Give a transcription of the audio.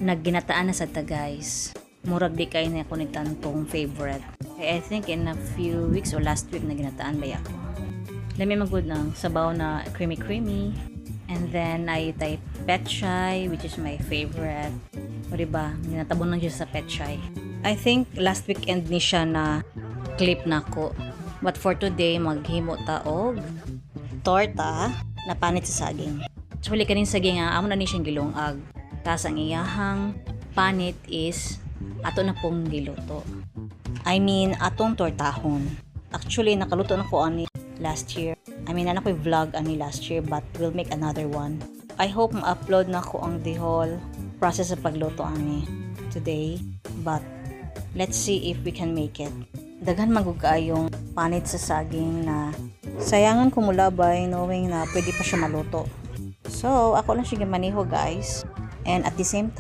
Nagginataan na sa ta guys. Murag di kay na ako ni tantong favorite. I think in a few weeks or last week na ginataan ba ako. Lami magud ng sabaw na creamy. And then I type petchay which is my favorite. O diba, ginatabon lang siya sa petchay. I think last weekend ni siya na clip na ko. But for today, maghimo ta og torta na panit sa saging. Actually, kaning saging amo na ni siyang gilungag. Tas ang iyahang panit is ato na pong giluto. I mean, atong tortahon. Actually, nakaluto na ko ani last year. I mean, anak ko vlog ani last year but we'll make another one. I hope ma-upload na ko ang the whole process sa pagluto ani today. But let's see if we can make it. Daghan magugayong panit sa saging na sayangan ko mulabay knowing na pwede pa siya maluto. So, ako lang siya maniho guys. And at the same